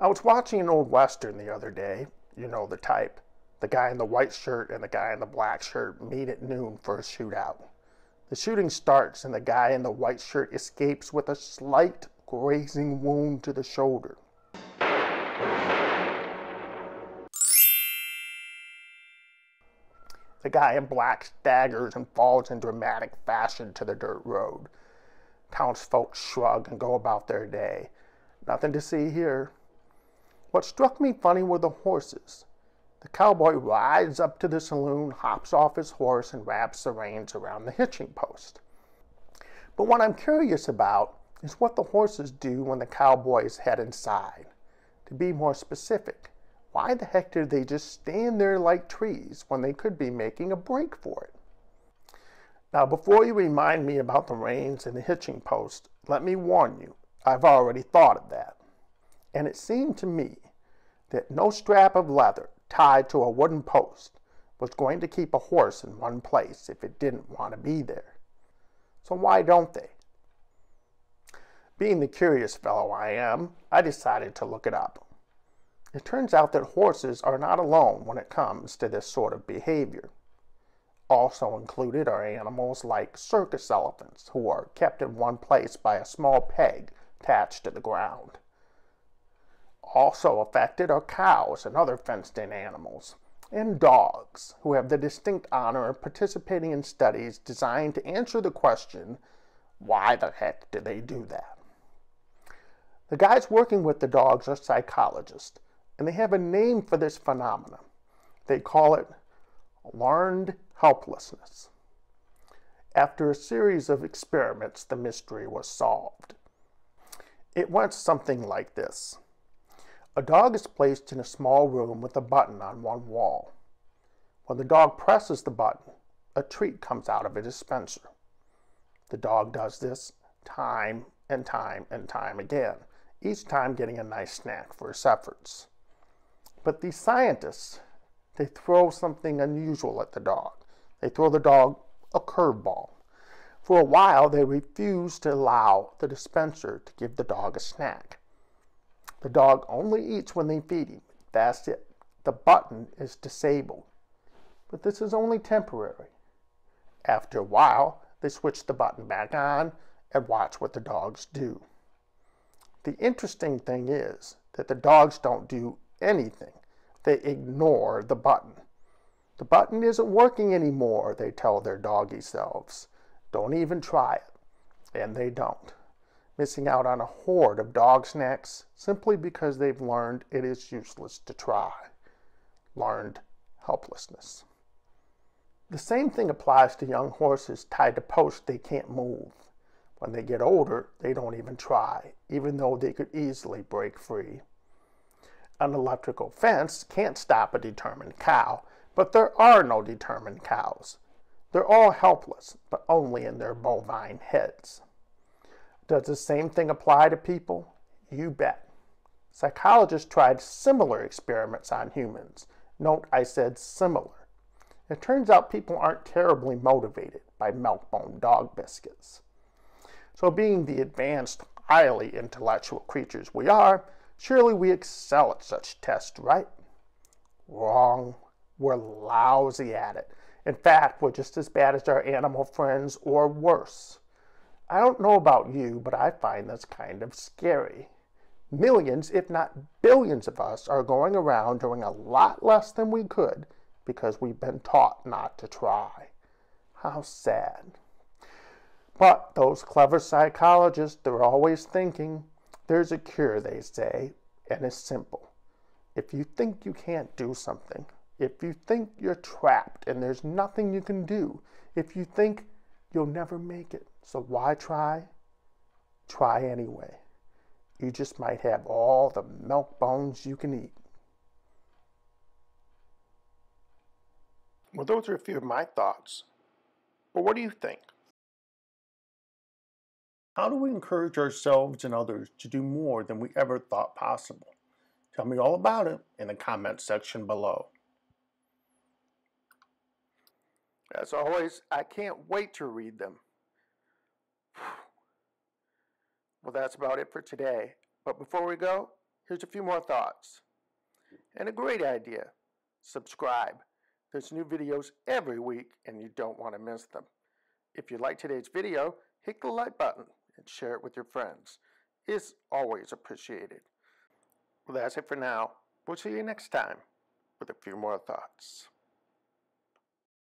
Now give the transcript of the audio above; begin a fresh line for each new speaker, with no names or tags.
I was watching an old Western the other day, you know the type. The guy in the white shirt and the guy in the black shirt meet at noon for a shootout. The shooting starts and the guy in the white shirt escapes with a slight grazing wound to the shoulder. The guy in black staggers and falls in dramatic fashion to the dirt road. Townsfolk shrug and go about their day. Nothing to see here. What struck me funny were the horses. The cowboy rides up to the saloon, hops off his horse, and wraps the reins around the hitching post. But what I'm curious about is what the horses do when the cowboys head inside. To be more specific, why the heck do they just stand there like trees when they could be making a break for it? Now, before you remind me about the reins and the hitching post, let me warn you, I've already thought of that. And it seemed to me that no strap of leather tied to a wooden post was going to keep a horse in one place if it didn't want to be there. So why don't they? Being the curious fellow I am, I decided to look it up. It turns out that horses are not alone when it comes to this sort of behavior. Also included are animals like circus elephants, who are kept in one place by a small peg attached to the ground. Also affected are cows and other fenced-in animals, and dogs, who have the distinct honor of participating in studies designed to answer the question, why the heck do they do that? The guys working with the dogs are psychologists, and they have a name for this phenomenon. They call it learned helplessness. After a series of experiments, the mystery was solved. It went something like this. A dog is placed in a small room with a button on one wall. When the dog presses the button, a treat comes out of a dispenser. The dog does this time and time and time again, each time getting a nice snack for his efforts. But these scientists, they throw something unusual at the dog. They throw the dog a curveball. For a while, they refuse to allow the dispenser to give the dog a snack. The dog only eats when they feed him. That's it. The button is disabled. But this is only temporary. After a while, they switch the button back on and watch what the dogs do. The interesting thing is that the dogs don't do anything. They ignore the button. The button isn't working anymore, they tell their doggy selves. Don't even try it. And they don't, missing out on a horde of dog snacks simply because they've learned it is useless to try. Learned helplessness. The same thing applies to young horses tied to posts they can't move. When they get older, they don't even try, even though they could easily break free. An electrical fence can't stop a determined cow, but there are no determined cows. They're all helpless, but only in their bovine heads. Does the same thing apply to people? You bet. Psychologists tried similar experiments on humans. Note I said similar. It turns out people aren't terribly motivated by milk-bone dog biscuits. So being the advanced, highly intellectual creatures we are, surely we excel at such tests, right? Wrong. We're lousy at it. In fact, we're just as bad as our animal friends or worse. I don't know about you, but I find this kind of scary. Millions, if not billions of us are going around doing a lot less than we could because we've been taught not to try. How sad. But those clever psychologists, they're always thinking. There's a cure, they say, and it's simple. If you think you can't do something, if you think you're trapped and there's nothing you can do, if you think you'll never make it, so why try? Try anyway. You just might have all the milk bones you can eat. Well, those are a few of my thoughts. But what do you think? How do we encourage ourselves and others to do more than we ever thought possible? Tell me all about it in the comments section below. As always, I can't wait to read them. Well, that's about it for today. But before we go, here's a few more thoughts. And a great idea, subscribe. There's new videos every week and you don't want to miss them. If you like today's video, hit the like button and share it with your friends. It's always appreciated. Well, that's it for now. We'll see you next time with a few more thoughts.